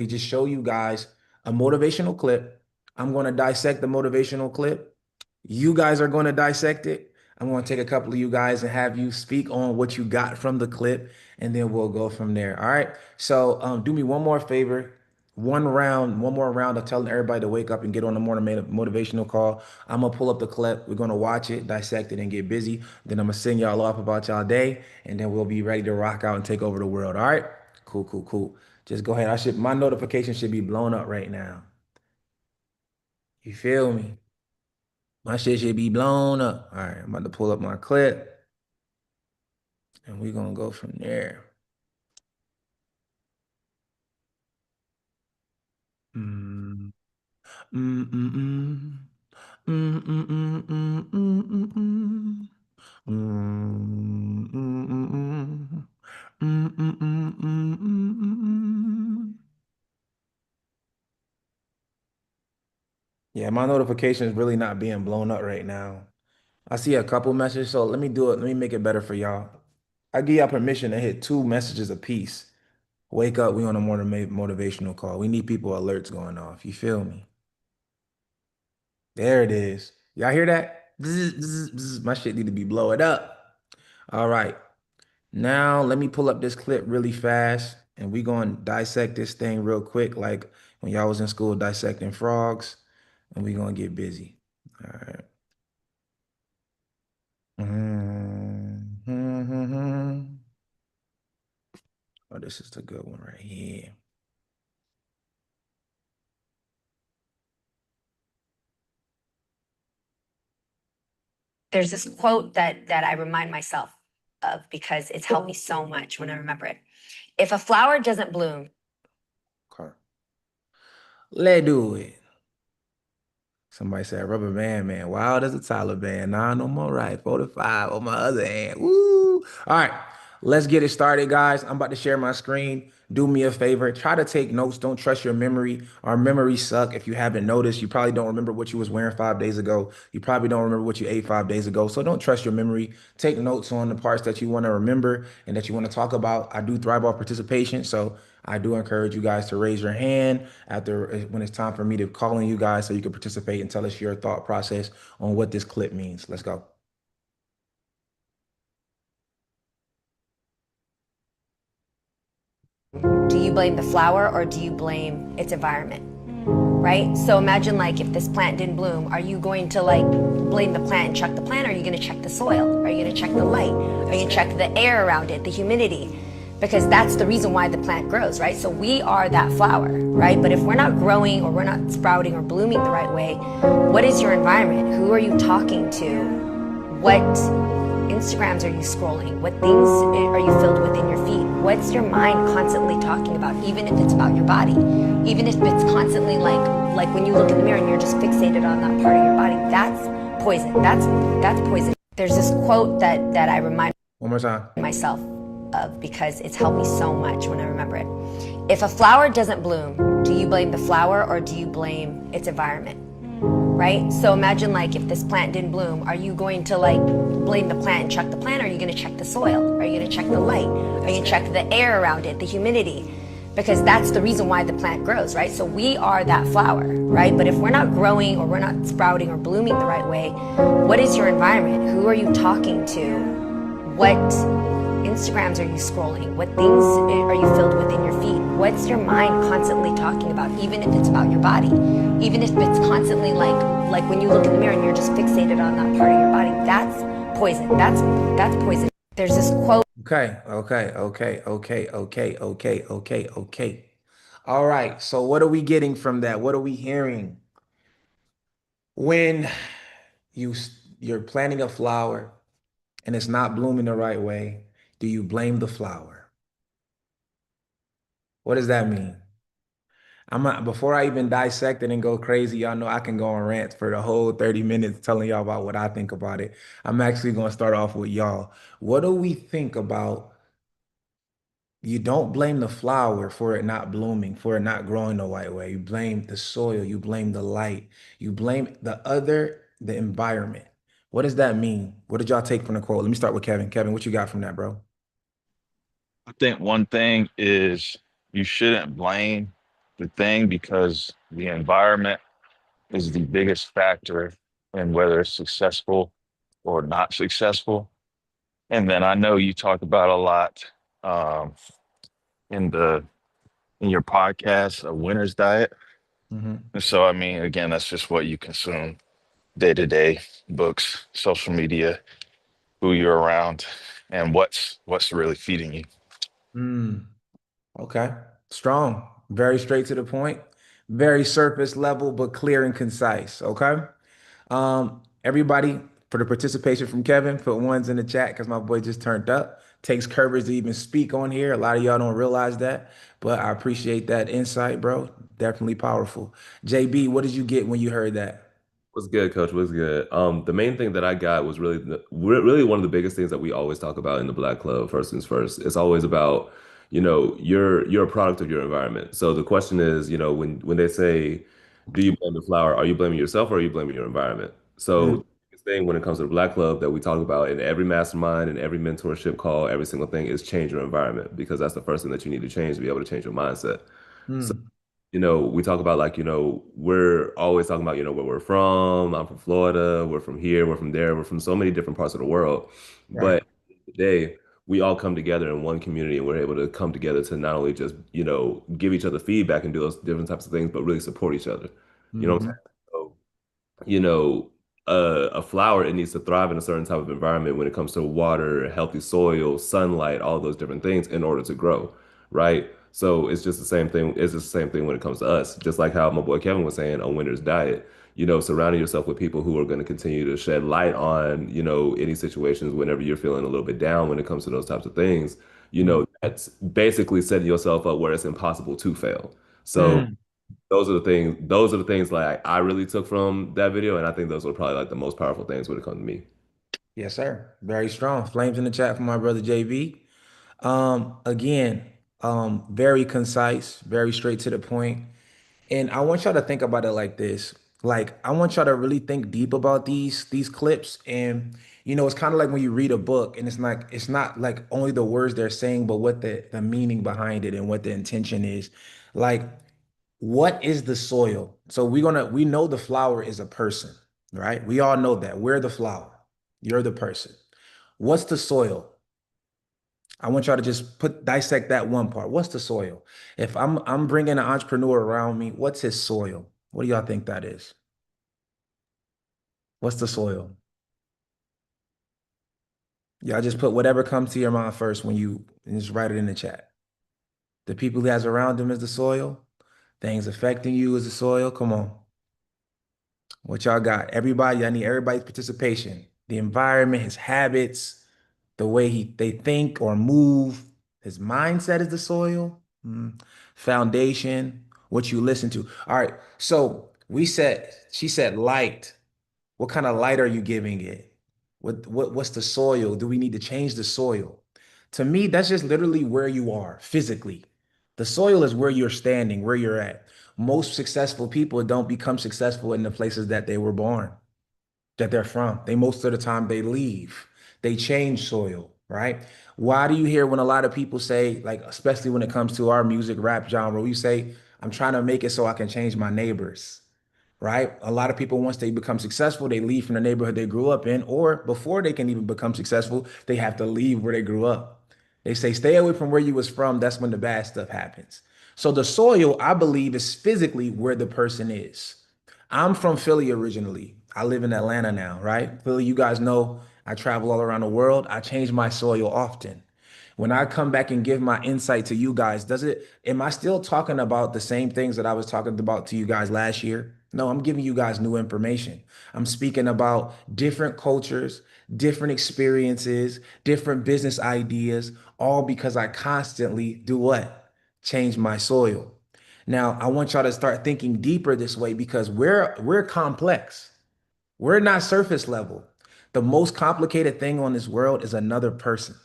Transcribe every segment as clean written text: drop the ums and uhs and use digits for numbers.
We just show you guys a motivational clip. I'm going to dissect the motivational clip. You guys are going to dissect it. I'm going to take a couple of you guys and have you speak on what you got from the clip, and then we'll go from there. All right. So do me one more favor. One more round of telling everybody to wake up and get on the morning motivational call. I'm gonna pull up the clip. We're gonna watch it, dissect it, and get busy. Then I'm gonna send y'all off about y'all day, and then we'll be ready to rock out and take over the world. All right? Cool, cool, cool. Just go ahead. My notification should be blown up right now. You feel me? My shit should be blown up. All right, I'm about to pull up my clip, and we're gonna go from there. Mm, mm, mm, mm. Mm, mm, mm, mm, mm, mm, mm. Mm, mm, mm, mm. Mm, mm, mm, mm, mm, mm. Yeah, my notification is really not being blown up right now. I see a couple messages, so let me do it. Let me make it better for y'all. I give y'all permission to hit 2 messages a piece. Wake up, we on a more motivational call. We need people alerts going off. You feel me? There it is. Y'all hear that? Bzz, bzz, bzz. My shit need to be blowing up. All right. Now let me pull up this clip really fast and we gonna dissect this thing real quick, like when y'all was in school dissecting frogs, and we gonna get busy. All right. Mhm. Oh, this is the good one right here. There's this quote that I remind myself of because it's helped me so much when I remember it. If a flower doesn't bloom, Okay. Let's do it. Somebody said rubber band man. Wild as a Taliban. Nah, no more right. 45 on my other hand. Woo. All right. Let's get it started, guys. I'm about to share my screen. Do me a favor. Try to take notes. Don't trust your memory. Our memories suck. If you haven't noticed, you probably don't remember what you was wearing 5 days ago. You probably don't remember what you ate 5 days ago. So don't trust your memory. Take notes on the parts that you want to remember and that you want to talk about. I do thrive off participation. So I do encourage you guys to raise your hand after when it's time for me to call on you guys so you can participate and tell us your thought process on what this clip means. Let's go. do you blame the flower or do you blame its environment? Right? So imagine like if this plant didn't bloom, are you going to like blame the plant and check the plant? Or are you going to check the soil? Are you going to check the light? Are you going to check the air around it, the humidity? Because that's the reason why the plant grows, right? So we are that flower, right? But if we're not growing or we're not sprouting or blooming the right way, what is your environment? Who are you talking to? What Instagrams are you scrolling? What things are you filled with in your feed? What's your mind constantly talking about, even if it's about your body? Even if it's constantly like when you look in the mirror and you're just fixated on that part of your body, that's poison. That's poison. There's this quote that I remind One more time. myself of because it's helped me so much when I remember it. If a flower doesn't bloom, do you blame the flower or do you blame its environment? Right? So imagine like if this plant didn't bloom, are you going to like blame the plant and check the plant? Or are you going to check the soil? Are you going to check the light? Are you going to check the air around it, the humidity? Because that's the reason why the plant grows, right? So we are that flower, right? But if we're not growing or we're not sprouting or blooming the right way, what is your environment? Who are you talking to? What Instagrams are you scrolling? What things are you filled with in your feed? What's your mind constantly talking about, even if it's about your body? Even if it's constantly like when you look in the mirror and you're just fixated on that part of your body, that's poison. That's poison. There's this quote. Okay. All right. So what are we getting from that? What are we hearing? When you're planting a flower and it's not blooming the right way, do you blame the flower? What does that mean? Before I even dissect it and go crazy, y'all know I can go on rants for the whole 30 minutes telling y'all about what I think about it. I'm actually going to start off with y'all. What do we think about you don't blame the flower for it not blooming, for it not growing the right way. You blame the soil, you blame the light, you blame the environment. What does that mean? What did y'all take from the quote? Let me start with Kevin. Kevin, what you got from that, bro? I think one thing is you shouldn't blame the thing because the environment is the biggest factor in whether it's successful or not successful. And then I know you talk about a lot um, in the in your podcast, a winner's diet. Hmm. And so, I mean, again, that's just what you consume day to day, books, social media, who you're around, and what's really feeding you. Mm, okay. Strong. Very straight to the point. Very surface level, but clear and concise. Okay. Everybody, for the participation from Kevin, put ones in the chat because my boy just turned up. Takes courage to even speak on here. A lot of y'all don't realize that, but I appreciate that insight, bro. Definitely powerful. JB, what did you get when you heard that? What's good, Coach? What's good? The main thing that I got was really one of the biggest things that we always talk about in the Black Club. First things first, it's always about, you're a product of your environment. So the question is, when they say, "Do you blame the flower?" Are you blaming yourself or are you blaming your environment? So Mm, the biggest thing when it comes to the Black Club that we talk about in every mastermind and every mentorship call, every single thing is change your environment because that's the first thing that you need to change to be able to change your mindset. So mm, we talk about like, we're always talking about, where we're from. I'm from Florida. We're from here. We're from there. We're from so many different parts of the world. right. But today, we all come together in one community and we're able to come together to not only just, give each other feedback and do those different types of things, but really support each other. You know what I'm Hmm. saying? So, you know, a flower, it needs to thrive in a certain type of environment when it comes to water, healthy soil, sunlight, all those different things in order to grow, right? So it's just the same thing. It's just the same thing when it comes to us. Just like how my boy Kevin was saying, a winner's diet. Surrounding yourself with people who are going to continue to shed light on, any situations whenever you're feeling a little bit down when it comes to those types of things. That's basically setting yourself up where it's impossible to fail. So Mm. those are the things like I really took from that video, and I think those were probably like the most powerful things when it comes to me. Yes, sir. Very strong. Flames in the chat for my brother JB. Again, very concise, very straight to the point. And I want y'all to think about it like this. Like, I want y'all to really think deep about these clips. And it's kind of like when you read a book and it's not like only the words they're saying, but what the meaning behind it and what the intention is. Like, what is the soil? So we know the flower is a person, right? We all know that. We're the flower. You're the person. What's the soil? I want y'all to just dissect that one part. What's the soil? If I'm bringing an entrepreneur around me, what's his soil? What do y'all think that is? What's the soil? Y'all just put whatever comes to your mind first and just write it in the chat. The people he has around him is the soil. Things affecting you is the soil. Come on. What y'all got? Everybody, I need everybody's participation. The environment, his habits, the way they think or move, his mindset is the soil. Foundation, what you listen to. All right. So she said light. What kind of light are you giving it? What's the soil? Do we need to change the soil? To me, that's just literally where you are physically. The soil is where you're standing, where you're at. Most successful people don't become successful in the places that they were born, that they're from. They most of the time they leave. They change soil, right? Why do you hear when a lot of people say, like, especially when it comes to our music rap genre, we say, I'm trying to make it so I can change my neighbors, right? A lot of people, once they become successful, they leave from the neighborhood they grew up in, or before they can even become successful, they have to leave where they grew up. They say, stay away from where you was from. That's when the bad stuff happens. So the soil, I believe, is physically where the person is. I'm from Philly originally. I live in Atlanta now, right? Philly, you guys know I travel all around the world. I change my soil often. When I come back and give my insight to you guys, am I still talking about the same things that I was talking about to you guys last year? No, I'm giving you guys new information. I'm speaking about different cultures, different experiences, different business ideas, all because I constantly do what? Change my soil. Now, I want y'all to start thinking deeper this way because we're complex. We're not surface level. The most complicated thing on this world is another person.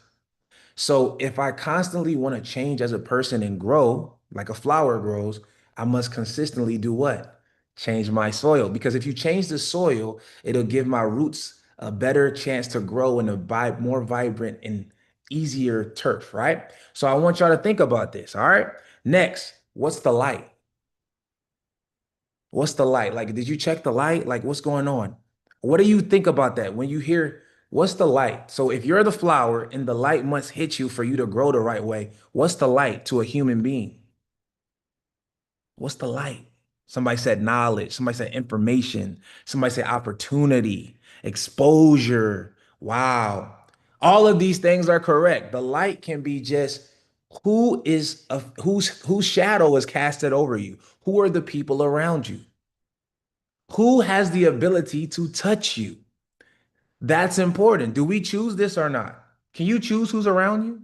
So if I constantly want to change as a person and grow, like a flower grows, I must consistently do what? Change my soil. Because if you change the soil, it'll give my roots a better chance to grow in a more vibrant and easier turf, right? So I want y'all to think about this. All right. Next, what's the light? What's the light? Like, did you check the light? Like, what's going on? What do you think about that when you hear what's the light? So if you're the flower and the light must hit you for you to grow the right way, what's the light to a human being? What's the light? Somebody said knowledge. Somebody said information. Somebody said opportunity, exposure. Wow. All of these things are correct. The light can be just whose shadow is casted over you? Who are the people around you? Who has the ability to touch you? That's important. Do we choose this or not? Can you choose who's around you?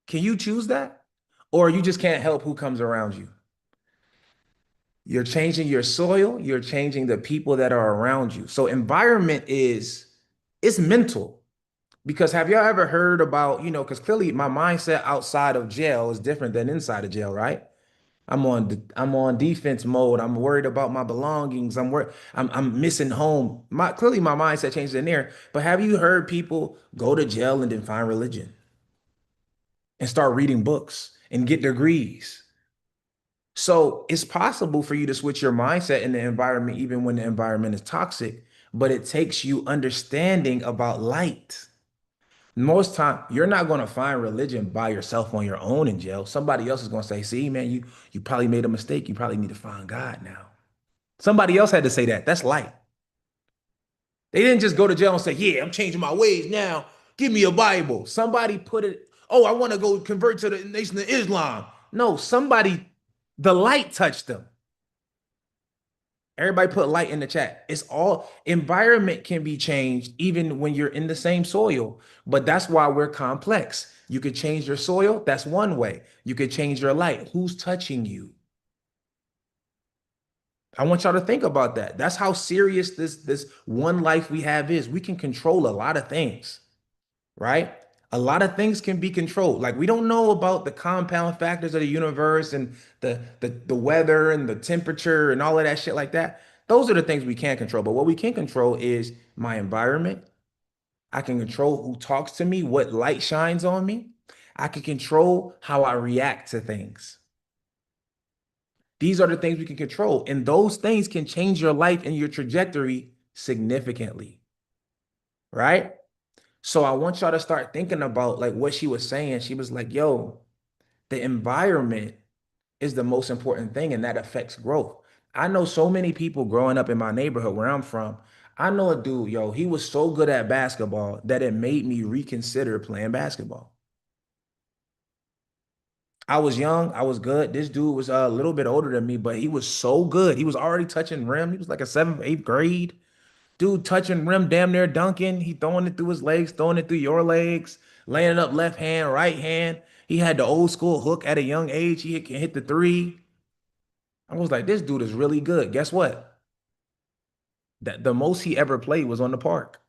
Can you choose that? Or you just can't help who comes around you? You're changing your soil, you're changing the people that are around you. So environment is it's mental. Because have y'all ever heard about, because clearly my mindset outside of jail is different than inside of jail, right? I'm on defense mode. I'm worried about my belongings. I'm missing home. Clearly my mindset changed in there. But have you heard people go to jail and then find religion and start reading books and get degrees? So it's possible for you to switch your mindset in the environment, even when the environment is toxic, but it takes you understanding about light. Most time, you're not going to find religion by yourself on your own in jail. Somebody else is going to say, "See, man, you probably made a mistake. You probably need to find God now." Somebody else had to say that. That's light. They didn't just go to jail and say, "Yeah, I'm changing my ways now. Give me a Bible." Somebody put it, "Oh, I want to go convert to the Nation of Islam." No, the light touched them. Everybody put light in the chat. It's all environment can be changed even when you're in the same soil, but that's why we're complex. You could change your soil, that's one way. You could change your light. Who's touching you? I want y'all to think about that. That's how serious this one life we have is. We can control a lot of things, right? A lot of things can be controlled. Like we don't know about the compound factors of the universe and the weather and the temperature and all of that shit like that. Those are the things we can't control. But what we can control is my environment. I can control who talks to me, what light shines on me. I can control how I react to things. These are the things we can control. And those things can change your life and your trajectory significantly, right? So I want y'all to start thinking about like what she was saying. She was like, yo, the environment is the most important thing and that affects growth. I know so many people growing up in my neighborhood where I'm from. I know a dude, yo, he was so good at basketball that it made me reconsider playing basketball. I was young, I was good. This dude was a little bit older than me, but he was so good. He was already touching rim. He was like a seventh, eighth grade. Dude touching rim, damn near dunking. He throwing it through his legs, throwing it through your legs, laying it up left hand, right hand. He had the old school hook at a young age. He can hit the three. I was like, this dude is really good. Guess what? That the most he ever played was on the park.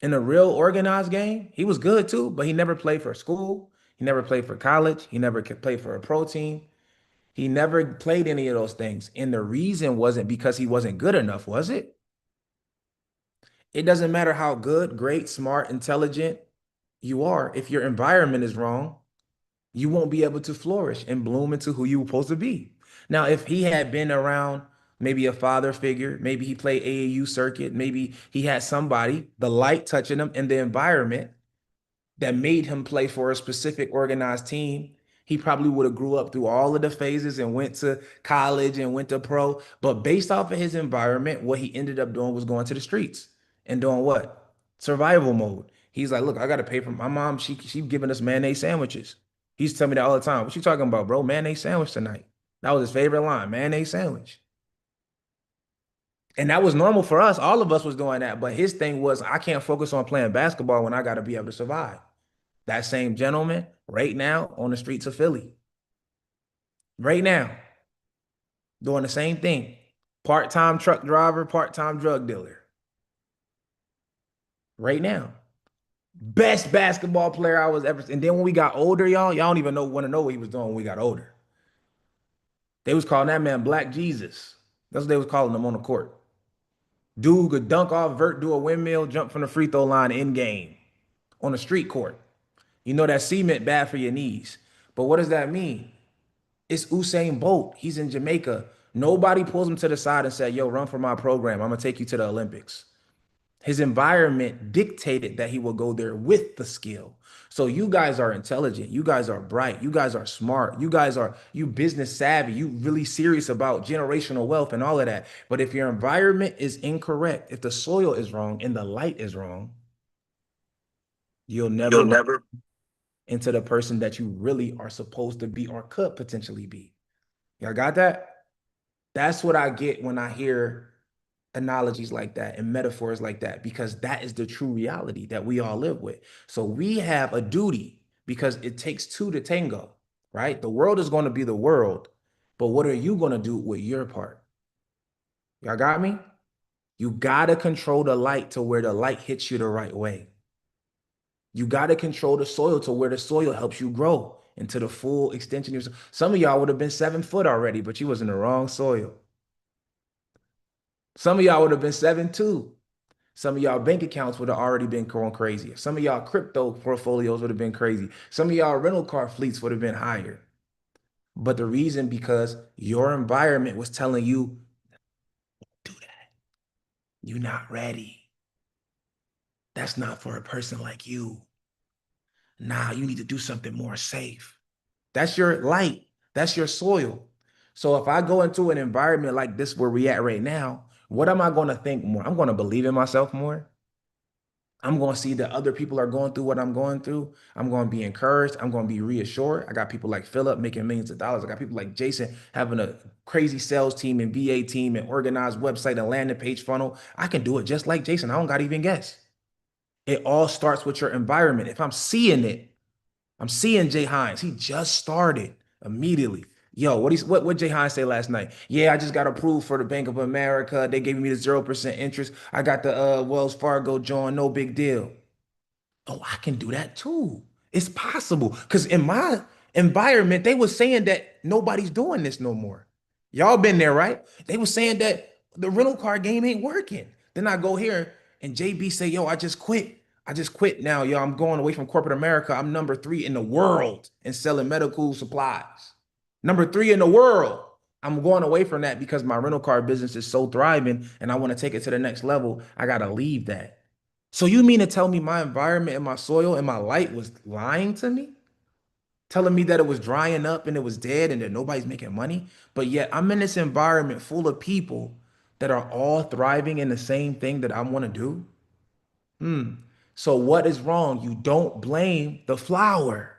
In a real organized game, he was good too, but he never played for school. He never played for college. He never could play for a pro team. He never played any of those things. And the reason wasn't because he wasn't good enough, was it? It doesn't matter how good, great, smart, intelligent you are. If your environment is wrong, you won't be able to flourish and bloom into who you're supposed to be. Now, if he had been around maybe a father figure, maybe he played AAU circuit, maybe he had somebody, the light touching him in the environment that made him play for a specific organized team. He probably would have grew up through all of the phases and went to college and went to pro. But based off of his environment, what he ended up doing was going to the streets and doing what? Survival mode. He's like, look, I got to pay for my mom. She giving us mayonnaise sandwiches. He's telling me that all the time. What you talking about, bro? Mayonnaise sandwich tonight. That was his favorite line, mayonnaise sandwich. And that was normal for us. All of us was doing that. But his thing was, I can't focus on playing basketball when I got to be able to survive. That same gentleman right now on the streets of Philly, right now, doing the same thing. Part-time truck driver, part-time drug dealer, right now. Best basketball player I was ever. And then when we got older, y'all don't even want to know what he was doing when we got older. They was calling that man Black Jesus. That's what they was calling him on the court. Dude who could dunk off, vert, do a windmill, jump from the free throw line in game on the street court. You know that cement bad for your knees. But what does that mean? It's Usain Bolt. He's in Jamaica. Nobody pulls him to the side and said, yo, run for my program. I'm going to take you to the Olympics. His environment dictated that he will go there with the skill. So you guys are intelligent. You guys are bright. You guys are smart. You business savvy. You really serious about generational wealth and all of that. But if your environment is incorrect, if the soil is wrong and the light is wrong, you'll You'll never never. into the person that you really are supposed to be or could potentially be. Y'all got that? That's what I get when I hear analogies like that and metaphors like that, because that is the true reality that we all live with. So we have a duty because it takes two to tango, right? The world is going to be the world, but what are you going to do with your part? Y'all got me? You got to control the light to where the light hits you the right way. You got to control the soil to where the soil helps you grow into the full extension of yourself. Some of y'all would have been 7 foot already, but you was in the wrong soil. Some of y'all would have been 7 too. Some of y'all bank accounts would have already been going crazy. Some of y'all crypto portfolios would have been crazy. Some of y'all rental car fleets would have been higher. But the reason, because your environment was telling you, do that. You're not ready. That's not for a person like you. Nah, you need to do something more safe. That's your light. That's your soil. So if I go into an environment like this where we at right now, what am I going to think more? I'm going to believe in myself more. I'm going to see that other people are going through what I'm going through. I'm going to be encouraged. I'm going to be reassured. I got people like Philip making millions of dollars. I got people like Jason having a crazy sales team and VA team and organized website and landing page funnel. I can do it just like Jason. I don't got to even guess. It all starts with your environment. If I'm seeing it, I'm seeing Jay Hines. He just started immediately. Yo, what Jay Hines say last night? Yeah, I just got approved for the Bank of America. They gave me the 0% interest. I got the Wells Fargo join, no big deal. Oh, I can do that too. It's possible. Because in my environment, they were saying that nobody's doing this no more. Y'all been there, right? They were saying that the rental car game ain't working. Then I go here and JB say, yo, I just quit. I just quit now, yo. I'm going away from corporate America. I'm number 3 in the world in selling medical supplies. Number 3 in the world. I'm going away from that because my rental car business is so thriving and I want to take it to the next level. I got to leave that. So you mean to tell me my environment and my soil and my light was lying to me? Telling me that it was drying up and it was dead and that nobody's making money? But yet I'm in this environment full of people that are all thriving in the same thing that I want to do? Hmm. So what is wrong? You don't blame the flower.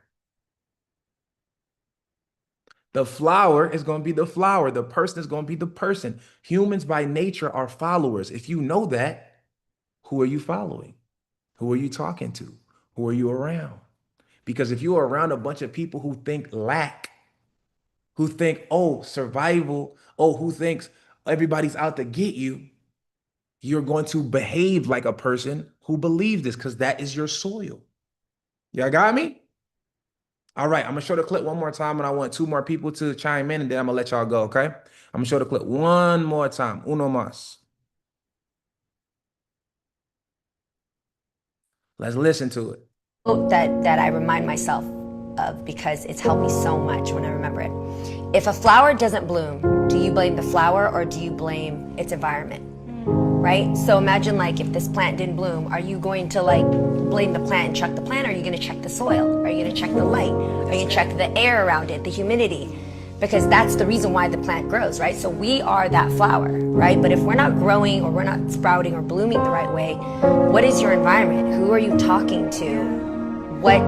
The flower is going to be the flower. The person is going to be the person. Humans by nature are followers. If you know that, who are you following? Who are you talking to? Who are you around? Because if you're around a bunch of people who think lack, who think, oh, survival, oh, who thinks everybody's out to get you, you're going to behave like a person who believes this because that is your soil. Y'all got me? All right, I'm gonna show the clip one more time, and I want 2 more people to chime in, and then I'm gonna let y'all go, okay? I'm gonna show the clip one more time. Uno más. Let's listen to it. That I remind myself of because it's helped me so much when I remember it. If a flower doesn't bloom, do you blame the flower or do you blame its environment? Right? So imagine like if this plant didn't bloom, are you going to like blame the plant and check the plant? Or are you going to check the soil? Are you going to check the light? Are you going to check the air around it, the humidity? Because that's the reason why the plant grows, right? So we are that flower, right? But if we're not growing or we're not sprouting or blooming the right way, what is your environment? Who are you talking to? What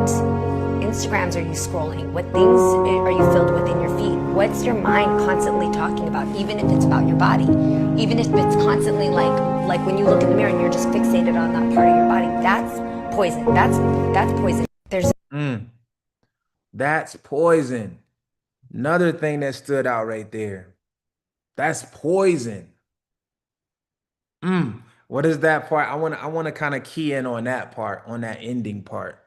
Instagrams are you scrolling? What things are you filled with in your feed? What's your mind constantly talking about, even if it's about your body? Even if it's constantly like when you look in the mirror and you're just fixated on that part of your body, that's poison. That's poison. There's That's poison. Another thing that stood out right there. That's poison. What is that part? I want to kind of key in on that part, on that ending part.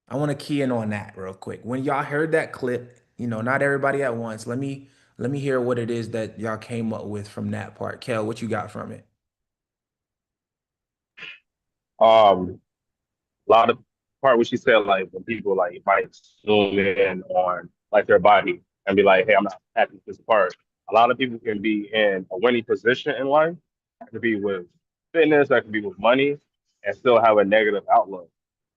I want to key in on that real quick. When y'all heard that clip, not everybody at once. Let me hear what it is that y'all came up with from that part. Kel, what you got from it? A lot of part where she said like when people like might zoom in on like their body and be like, hey, I'm not happy with this part. A lot of people can be in a winning position in life. That could be with fitness, that could be with money, and still have a negative outlook.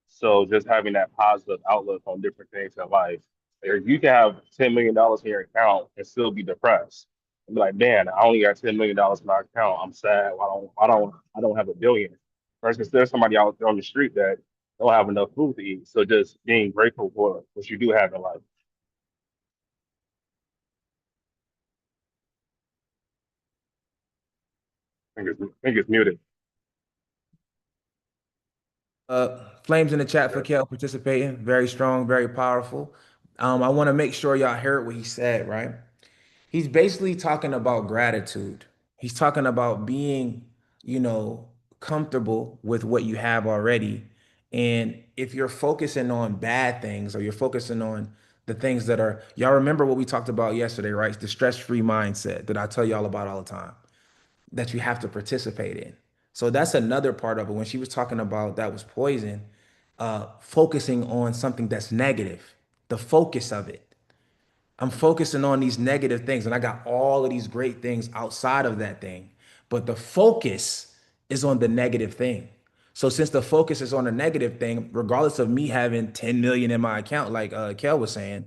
So just having that positive outlook on different things in life. Like, you can have $10 million in your account and still be depressed. And be like, man, I only got $10 million in my account. I'm sad. I don't have a billion. Versus there's somebody out there on the street that don't have enough food to eat. So just being grateful for what you do have in life. I think it's muted. Flames in the chat for Kel participating. Very strong, very powerful. I want to make sure y'all heard what he said, right? He's basically talking about gratitude. He's talking about being, you know, comfortable with what you have already. And if you're focusing on bad things or you're focusing on the things that are, y'all remember what we talked about yesterday, right? The stress-free mindset that I tell y'all about all the time that you have to participate in. So that's another part of it. When she was talking about that was poison, focusing on something that's negative, the focus of it. I'm focusing on these negative things, and I got all of these great things outside of that thing. But the focus is on the negative thing. So since the focus is on the negative thing, regardless of me having 10 million in my account, like Kel was saying,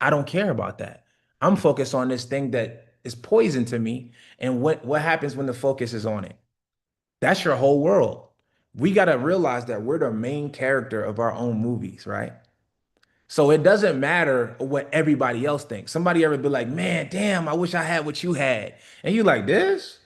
I don't care about that. I'm focused on this thing that is poison to me. And what happens when the focus is on it? That's your whole world. We got to realize that we're the main character of our own movies, right? So it doesn't matter what everybody else thinks. Somebody ever be like, man, damn, I wish I had what you had. And you like, this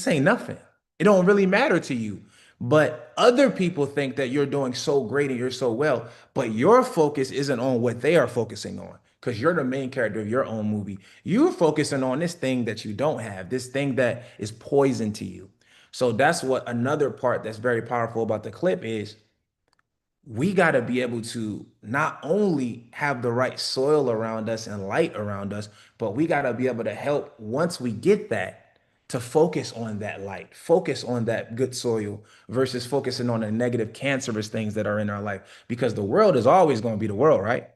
ain't nothing. It don't really matter to you. But other people think that you're doing so great and you're so well, but your focus isn't on what they are focusing on because you're the main character of your own movie. You're focusing on this thing that you don't have, this thing that is poison to you. So that's what another part that's very powerful about the clip is we got to be able to not only have the right soil around us and light around us, but we got to be able to help once we get that to focus on that light, focus on that good soil versus focusing on the negative cancerous things that are in our life because the world is always going to be the world, right?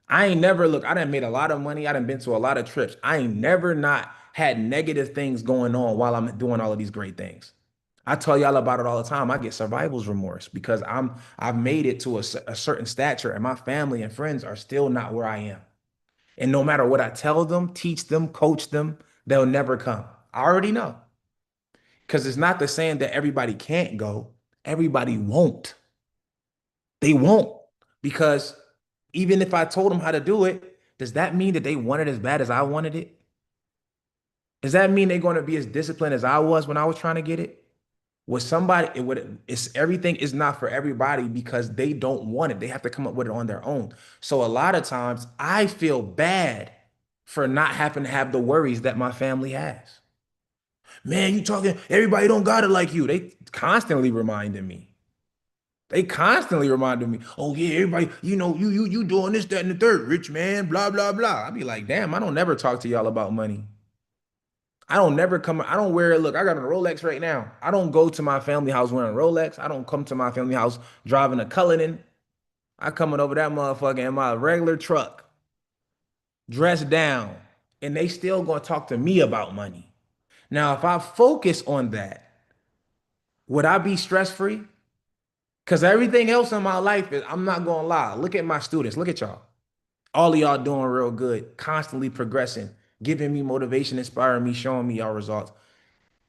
I ain't never look, I done made a lot of money. I done been to a lot of trips. I ain't never not had negative things going on while I'm doing all of these great things. I tell y'all about it all the time. I get survivor's remorse because I've made it to a certain stature and my family and friends are still not where I am. And no matter what I tell them, teach them, coach them, they'll never come. I already know. Because it's not the saying that everybody can't go. Everybody won't. They won't. Because even if I told them how to do it, does that mean that they want it as bad as I wanted it? Does that mean they're going to be as disciplined as I was when I was trying to get it? With somebody, it's everything is not for everybody because they don't want it. They have to come up with it on their own. So a lot of times I feel bad for not having to have the worries that my family has. Man, you talking, everybody don't got it like you. They constantly reminding me. They constantly reminded me, oh yeah, everybody, you doing this, that, and the third, rich man, blah, blah, blah. I'd be like, damn, I don't never talk to y'all about money. I don't wear, look, I got a Rolex right now. I don't go to my family house wearing a Rolex. I don't come to my family house driving a Cullinan. I coming over that motherfucker in my regular truck, dressed down, and they still gonna talk to me about money. Now, if I focus on that, would I be stress free? Because everything else in my life is, I'm not gonna lie. Look at my students, look at y'all. All of y'all doing real good, constantly progressing, giving me motivation, inspiring me, showing me y'all results.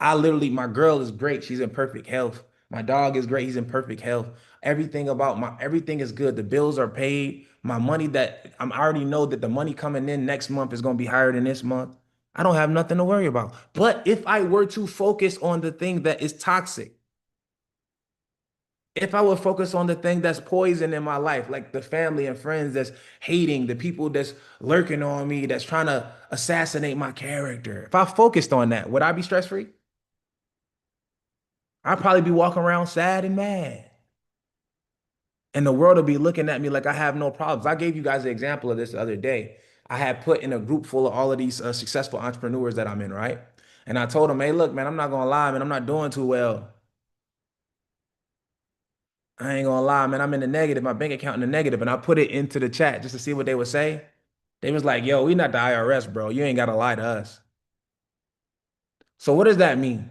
I literally, my girl is great. She's in perfect health. My dog is great. He's in perfect health. Everything is good. The bills are paid. My money that I already know that the money coming in next month is going to be higher than this month. I don't have nothing to worry about. But if I were to focus on the thing that is toxic, if I would focus on the thing that's poison in my life, like the family and friends that's hating, the people that's lurking on me, that's trying to assassinate my character, if I focused on that, would I be stress free? I'd probably be walking around sad and mad. And the world will be looking at me like I have no problems. I gave you guys an example of this the other day. I had put in a group full of all of these successful entrepreneurs that I'm in, right? And I told them, hey, look, man, I'm not going to lie, man, I'm not doing too well. I ain't gonna lie, man. I'm in the negative. My bank account in the negative, and I put it into the chat just to see what they would say. They was like, "Yo, we not the IRS, bro. You ain't gotta lie to us." So what does that mean?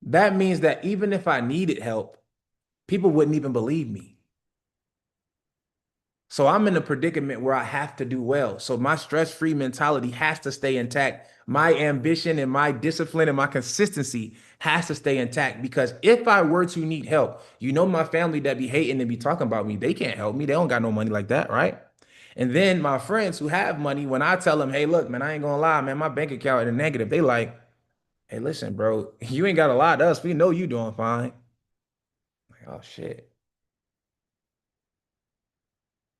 That means that even if I needed help, people wouldn't even believe me. So I'm in a predicament where I have to do well. So my stress-free mentality has to stay intact. My ambition and my discipline and my consistency has to stay intact because if I were to need help, my family that be hating and be talking about me, they can't help me. They don't got no money like that, right? And then my friends who have money, when I tell them, "Hey, look, man, I ain't gonna lie, man, my bank account in the negative," they like, "Hey, listen, bro, you ain't gotta lie to us. We know you doing fine." Like, oh shit.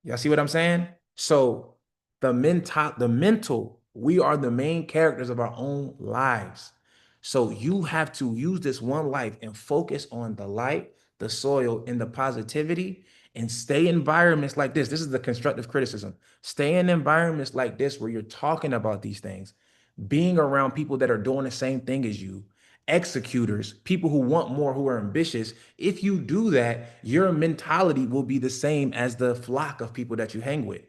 Y'all see what I'm saying? So the mental, we are the main characters of our own lives. So you have to use this one life and focus on the light, the soil, and the positivity, and stay in environments like this. This is the constructive criticism. Stay in environments like this where you're talking about these things, being around people that are doing the same thing as you, executors, people who want more, who are ambitious. If you do that, your mentality will be the same as the flock of people that you hang with,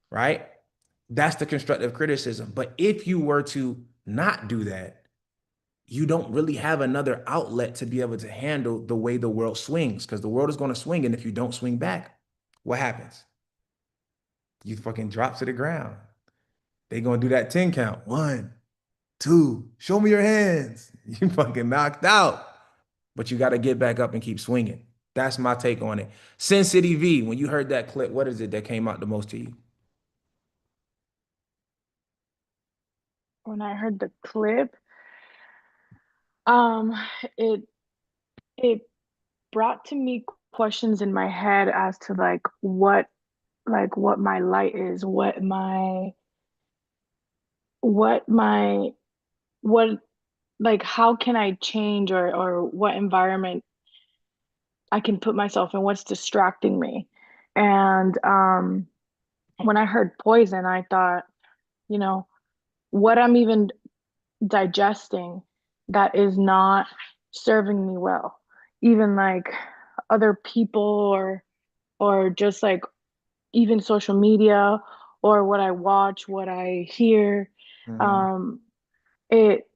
right? That's the constructive criticism. But if you were to not do that, you don't really have another outlet to be able to handle the way the world swings because the world is going to swing. And if you don't swing back, what happens? You fucking drop to the ground. They going to do that 10 count. One, two, show me your hands. You fucking knocked out. But you got to get back up and keep swinging. That's my take on it. Sin City V, when you heard that clip, what is it that came out the most to you? When I heard the clip, um, it it brought to me questions in my head as to what my light is, what my what like how can I change, or what environment I can put myself in, what's distracting me. And when I heard poison, I thought, you know, what I'm even digesting that is not serving me well. Even like other people, or just like even social media, or what I watch, what I hear. Mhm. Um, it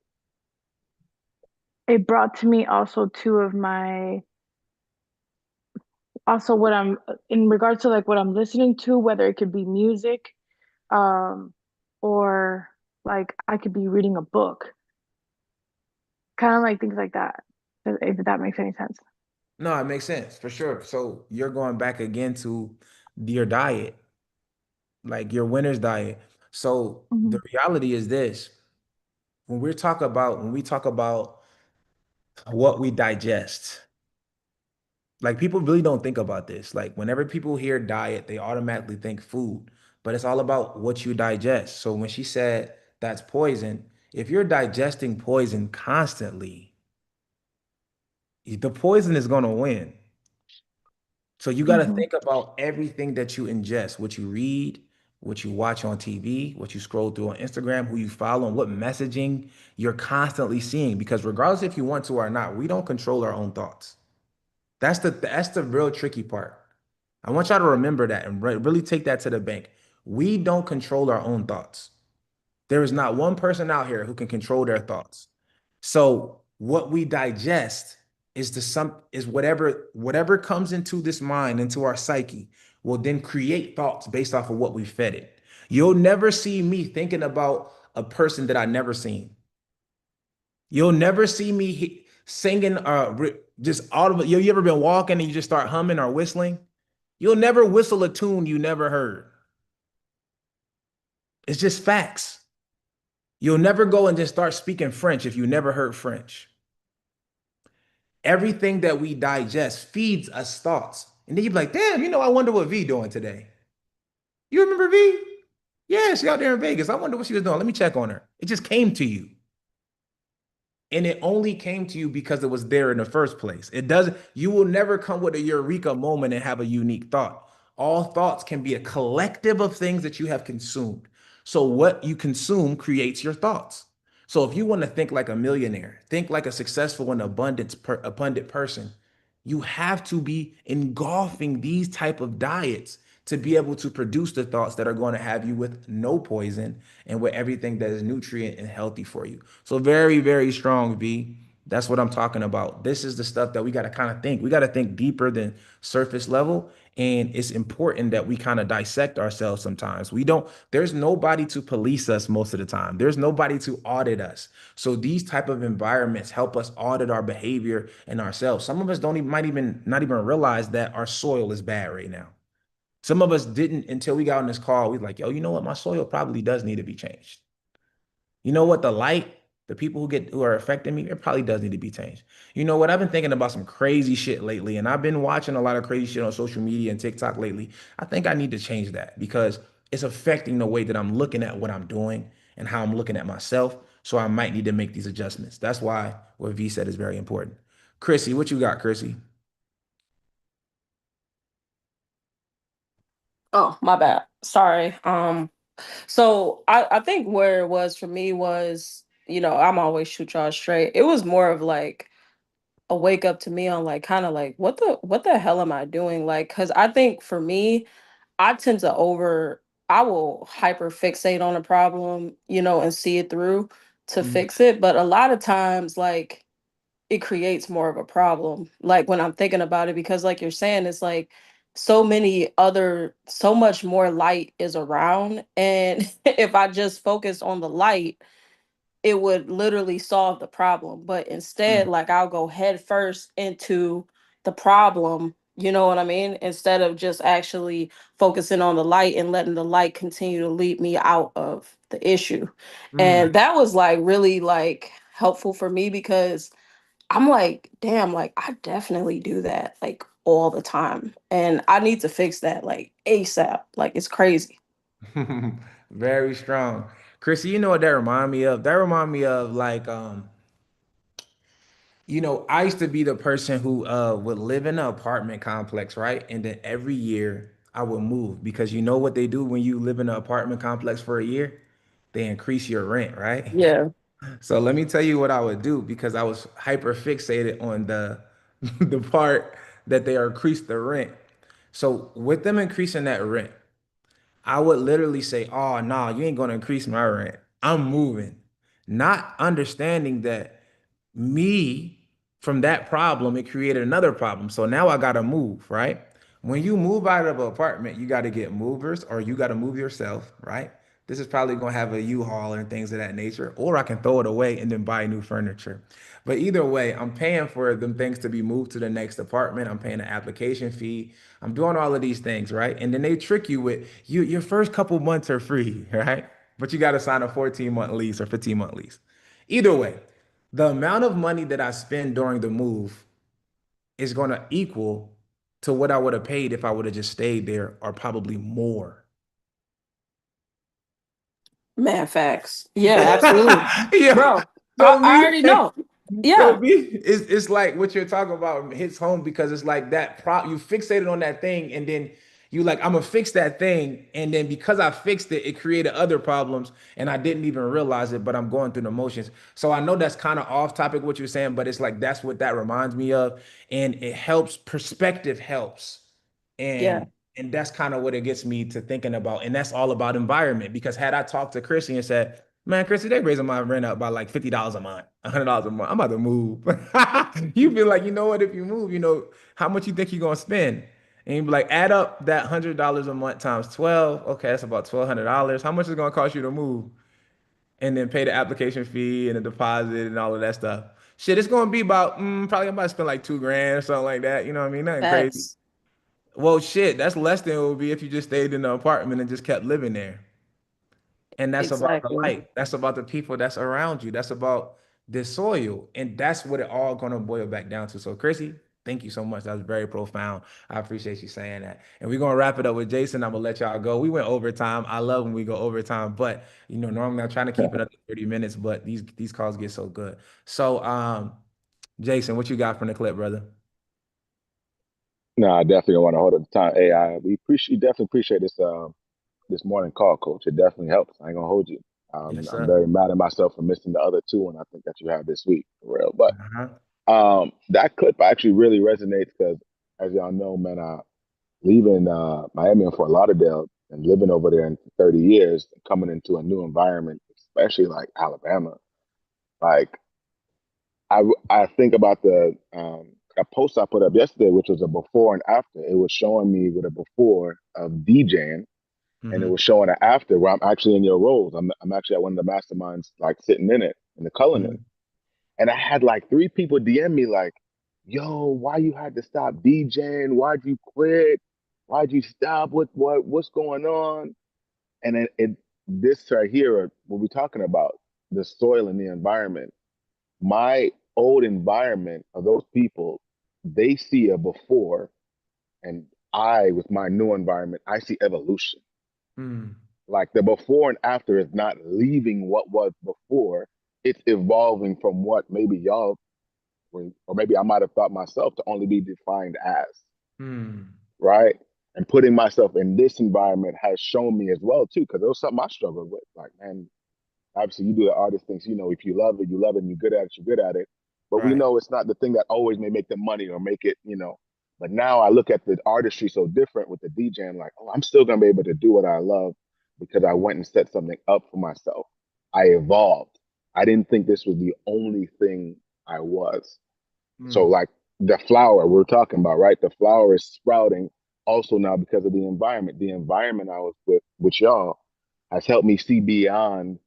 it brought to me also two of my also what I'm in regards to like what I'm listening to, whether it could be music, um, or like I could be reading a book, kind of like things like that. If that makes any sense. No, it makes sense for sure. So you're going back again to your diet, like your winner's diet. So the Hmm. reality is this: when we talk about what we digest, like people really don't think about this. Like whenever people hear diet, they automatically think food, but it's all about what you digest. So when she said that's poison, if you're digesting poison constantly, the poison is going to win. So you got to Hmm. think about everything that you ingest, what you read, what you watch on TV, what you scroll through on Instagram, who you follow, and what messaging you're constantly seeing. Because regardless if you want to or not, we don't control our own thoughts. That's the real tricky part. I want y'all to remember that and really take that to the bank. We don't control our own thoughts. There is not one person out here who can control their thoughts. So what we digest is whatever comes into this mind, into our psyche, will then create thoughts based off of what we fed it. You'll never see me thinking about a person that I never seen. You'll never see me singing just all of it. You ever been walking and you just start humming or whistling? You'll never whistle a tune you never heard. It's just facts. You'll never go and just start speaking French if you never heard French. Everything that we digest feeds us thoughts. And then you're like, damn, I wonder what V doing today. You remember V? Yeah, she out there in Vegas. I wonder what she was doing. Let me check on her. It just came to you. And it only came to you because it was there in the first place. You will never come with a eureka moment and have a unique thought. All thoughts can be a collective of things that you have consumed. So what you consume creates your thoughts. So if you want to think like a millionaire, think like a successful and abundant person, You have to be engulfing these type of diets to be able to produce the thoughts that are going to have you with no poison and with everything that is nutrient and healthy for you. So very, very strong, V. That's what I'm talking about. This is the stuff that we got to kind of think. We got to think deeper than surface level. And it's important that we kind of dissect ourselves sometimes. We don't, there's nobody to police us most of the time. There's nobody to audit us. So these type of environments help us audit our behavior and ourselves. Some of us don't even might even not even realize that our soil is bad right now. Some of us didn't until we got on this call. We like, yo, you know what? My soil probably does need to be changed. You know what? The light, the people who are affecting me, it probably does need to be changed. You know what? I've been thinking about some crazy shit lately, and I've been watching a lot of crazy shit on social media and TikTok lately. I think I need to change that because it's affecting the way that I'm looking at what I'm doing and how I'm looking at myself. So I might need to make these adjustments. That's why what V said is very important. Chrissy, what you got, Chrissy? Oh, my bad. Sorry. So I think where it was for me was, I'm always shoot y'all straight. It was more of like a wake up to me on like kind of like what the hell am I doing? Like, cause I think for me, I tend to I will hyper fixate on a problem, and see it through to Mm, fix it. But a lot of times, like it creates more of a problem. Like when I'm thinking about it, because like you're saying, it's like so much more light is around. And if I just focus on the light, it would literally solve the problem. But instead, mm, like I'll go head first into the problem, you know what I mean? Instead of just actually focusing on the light and letting the light continue to lead me out of the issue. mm. And that was like really like helpful for me because I'm like, damn, like I definitely do that like all the time. And I need to fix that like ASAP. Like it's crazy. Very strong. Chrissy, you know what that remind me of? That remind me of like I used to be the person who would live in an apartment complex, right? And then every year I would move because you know what they do when you live in an apartment complex for a year? They increase your rent, right? Yeah. So let me tell you what I would do because I was hyper fixated on the the part that they increased the rent. So with them increasing that rent, I would literally say, "Oh, no, you ain't gonna increase my rent. I'm moving." Not understanding that me from that problem, it created another problem. So now I gotta move, right? When you move out of an apartment, you gotta get movers or you gotta move yourself, right? This is probably gonna have a U-Haul and things of that nature, or I can throw it away and then buy new furniture. But either way, I'm paying for them things to be moved to the next apartment. I'm paying an application fee. I'm doing all of these things, right? And then they trick you with your first couple months are free, right? But you got to sign a 14-month lease or 15-month lease. Either way, the amount of money that I spend during the move is going to equal to what I would have paid if I would have just stayed there, or probably more. Man, facts. Yeah, absolutely. Yeah. Bro, I, So I me, already know. so Yeah. me, it's like what you're talking about hits home because it's like that you fixated on that thing and then you like, I'm gonna fix that thing. And then because I fixed it, it created other problems and I didn't even realize it, but I'm going through the motions. So I know that's kind of off topic what you're saying, but it's like that's what that reminds me of. And it helps, perspective helps. Yeah. And that's kind of what it gets me to thinking about. And that's all about environment. Because had I talked to Chrissy and said, man, Chrissy, they raising my rent up by like $50 a month, $100 a month. I'm about to move. You feel like, you know what, if you move, how much you think you're gonna spend? And you be like, add up that $100 a month times 12. Okay, that's about $1,200. How much is it gonna cost you to move? And then pay the application fee and the deposit and all of that stuff. Shit, it's gonna be about probably I'm about to spend like 2 grand or something like that. You know what I mean? Nothing crazy. Facts. Well, shit, that's less than it would be if you just stayed in the apartment and just kept living there. And that's about the Exactly. light. That's about the people that's around you. That's about the soil. And that's what it all gonna boil back down to. So, Chrissy, thank you so much. That was very profound. I appreciate you saying that. And we're gonna wrap it up with Jason. I'm gonna let y'all go. We went overtime. I love when we go overtime, but normally I'm trying to keep it up to 30 minutes, but these calls get so good. So, Jason, what you got from the clip, brother? No, I definitely don't want to hold up the time. Hey, we appreciate definitely appreciate this morning call, coach. It definitely helps. I ain't gonna hold you. Yes, I'm sir. very mad at myself for missing the other two, and I think that you have this week, for real. But Uh-huh. That clip actually really resonates because, as y'all know, man, leaving Miami and Fort Lauderdale and living over there in 30 years, coming into a new environment, especially like Alabama, like I think about the a post I put up yesterday, which was a before and after. It was showing me with a before of DJing, and it Hmm. was showing an after where I'm actually in your roles. I'm actually at one of the masterminds, like sitting in it in the Cullinan, Hmm. and I had like three people DM me like, "Yo, why you had to stop DJing? Why'd you quit? Why'd you stop? What's going on?" And it this right here, what we're talking about, the soil and the environment. My old environment of those people, they see a before, and I, with my new environment, I see evolution. Hmm. Like the before and after is not leaving what was before, it's evolving from what maybe y'all, or maybe I might have thought myself to only be defined as, Hmm. right? And putting myself in this environment has shown me as well, too, because it was something I struggled with. Like, man, obviously you do the artist things, if you love it, you love it, and you're good at it, you're good at it. But we Right. know it's not the thing that always may make the money or make it, But now I look at the artistry so different with the DJ and like, oh, I'm still gonna be able to do what I love because I went and set something up for myself. I evolved. I didn't think this was the only thing I was. So Hmm. like the flower we're talking about, right? The flower is sprouting also now because of the environment. The environment I was with y'all has helped me see beyond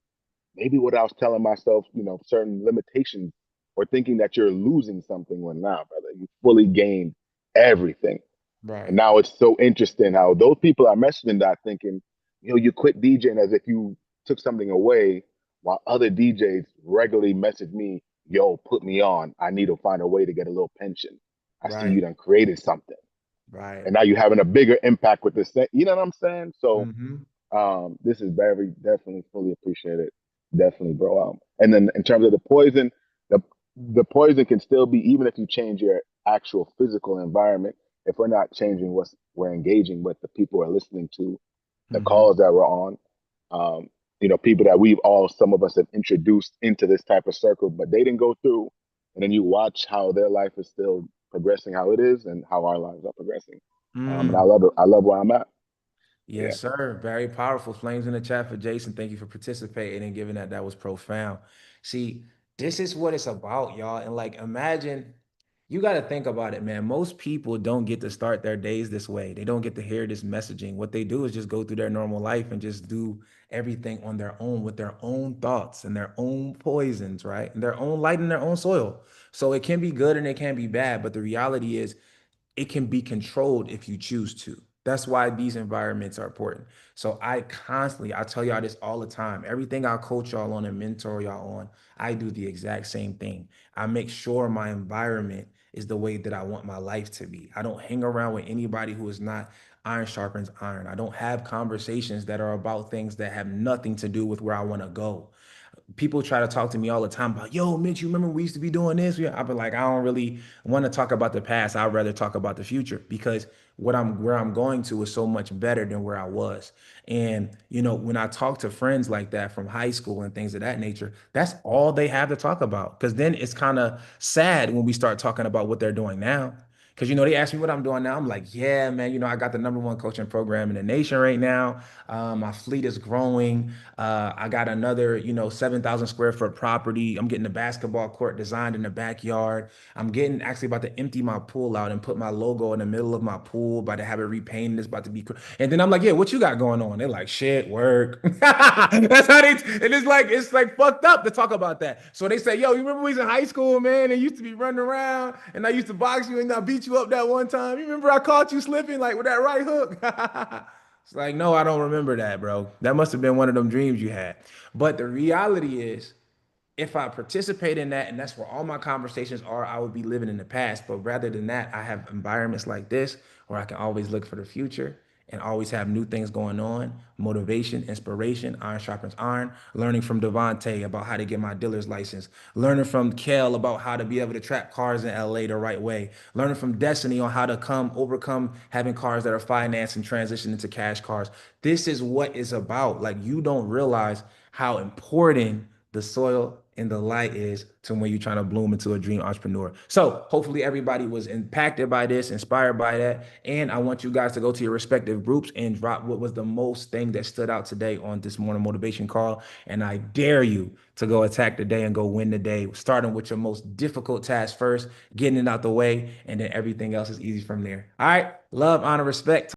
maybe what I was telling myself, certain limitations or thinking that you're losing something when now, brother, you fully gained everything. And Right. now it's so interesting how those people are messaging that thinking, you quit DJing as if you took something away, while other DJs regularly message me, yo, put me on. I need to find a way to get a little pension. I see Right. you done created something. Right. And now you're having a bigger impact with this thing. You know what I'm saying? So Hmm. this is very definitely fully appreciated. Definitely, bro. And then in terms of the the poison can still be even if you change your actual physical environment. If we're not changing what we're engaging with, the people we're listening to, the Hmm. calls that we're on, um, people that some of us have introduced into this type of circle, but they didn't go through. And then you watch how their life is still progressing, how it is, and how our lives are progressing. And I Mm. love it. I love where I'm at. Yeah. Yes, sir. Very powerful. Flames in the chat for Jason. Thank you for participating and giving that. That was profound. See, this is what it's about, y'all. And like, imagine you got to think about it, man. Most people don't get to start their days this way. They don't get to hear this messaging. What they do is just go through their normal life and just do everything on their own with their own thoughts and their own poisons, right? And their own light and their own soil. So it can be good and it can be bad. But the reality is, it can be controlled if you choose to. That's why these environments are important. So I tell y'all this all the time. Everything I coach y'all on and mentor y'all on, I do the exact same thing. I make sure my environment is the way that I want my life to be. I don't hang around with anybody who is not iron sharpens iron. I don't have conversations that are about things that have nothing to do with where I want to go. People try to talk to me all the time about, yo, Mitch, you remember we used to be doing this? Yeah, I've been like, I don't really want to talk about the past. I'd rather talk about the future because where I'm going to is so much better than where I was. And when I talk to friends like that from high school and things of that nature, that's all they have to talk about. Because then it's kind of sad when we start talking about what they're doing now. Because they ask me what I'm doing now. I'm like, yeah, man. I got the number one coaching program in the nation right now. My fleet is growing. I got another, 7,000 square foot property. I'm getting a basketball court designed in the backyard. I'm getting actually about to empty my pool out and put my logo in the middle of my pool, about to have it repainted. It's about to be, and then I'm like, yeah, what you got going on? They're like, shit, work. That's how and it's like fucked up to talk about that. So they say, yo, you remember we was in high school, man, and used to be running around and I used to box you and I beat you up that one time. You remember I caught you slipping like with that right hook? It's like, no, I don't remember that, bro. That must have been one of them dreams you had. But the reality is, if I participate in that and that's where all my conversations are, I would be living in the past. But rather than that, I have environments like this where I can always look for the future and always have new things going on, motivation, inspiration, iron sharpens iron, learning from Devontae about how to get my dealer's license, learning from Kel about how to be able to track cars in LA the right way, learning from Destiny on how to overcome having cars that are financed and transition into cash cars. This is what it's about. Like, you don't realize how important the soil and the light is to when you're trying to bloom into a dream entrepreneur. So hopefully everybody was impacted by this, inspired by that. And I want you guys to go to your respective groups and drop what was the most thing that stood out today on this morning motivation call. And I dare you to go attack the day and go win the day, starting with your most difficult task first, getting it out the way, and then everything else is easy from there. All right. Love, honor, respect.